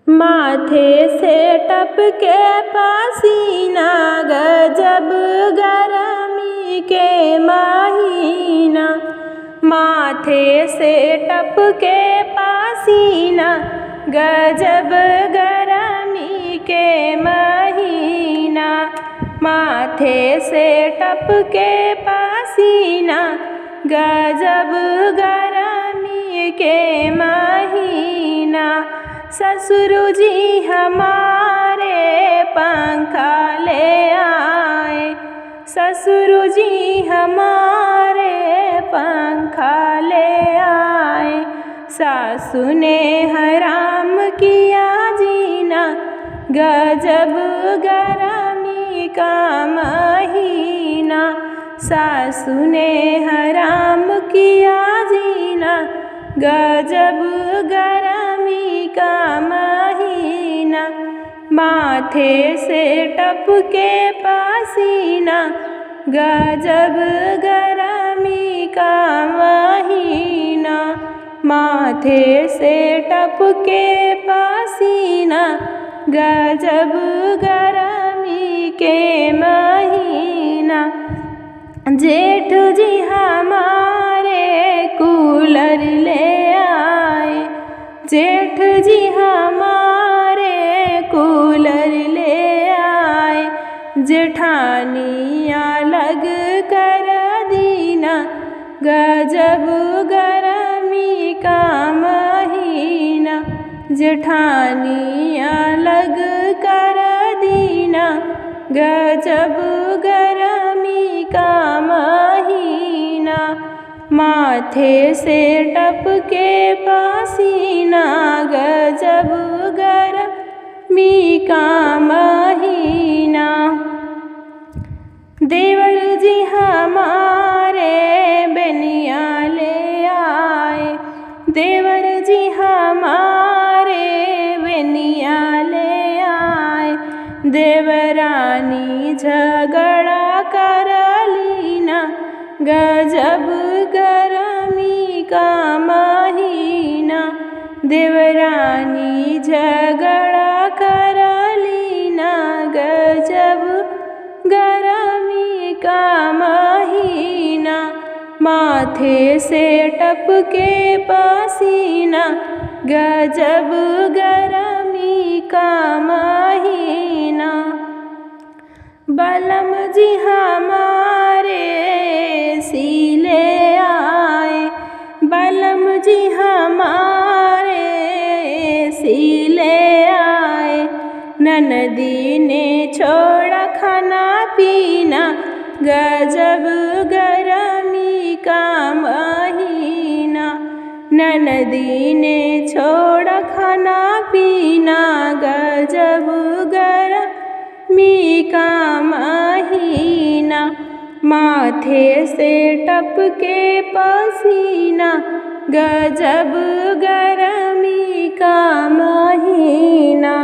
माथे से टपके पसीना, गजब गर्मी के महीना। माथे से टपके पसीना, गजब गर्मी के महीना। माथे से टपके पसीना, गजब गर्मी के महीना। ससुर जी हमारे पंखा ले आए, ससुर जी हमारे पंखा ले आए। सासु ने हराम किया जीना, गजब गर्मी का महीना। सासु ने हराम किया जीना, गजब गर्मी का महीना। माथे से टपके पसीना, गजब गर्मी का महीना। माथे से टपके पसीना, गजब गर्मी के महीना। जेठ जी हमारे कूलर ले आए, जेठ जी हमारे कूलर ले आए। जेठानिया लग कर दीना, गजब गर्मी का महीना। जेठानिया लग कर दीना, गजब गर्मी का महीना। माथे से टपके पसीना, गजब गर्मी का महीना। देवर जी हमारे बेनिया ले आए, देवर जी हमारे बेनिया ले आए। देवरानी झगड़ा कर लीना, गजब गर्मी का महीना। देवरानी झगड़ा कर लीना, गजब गर्मी का महीना। माथे से टपके पसीना, गजब गर्मी का महीना। बलम जी हमारे सीले आए, बलम जी हमारे सीले आए। ननदी ने छोड़ा खाना पीना, गजब गर्मी का महीना। ननदी ने छोड़ा खाना पीना, गजब गर्मी का महीना। माथे से टपके पसीना, गजब गर्मी का महीना।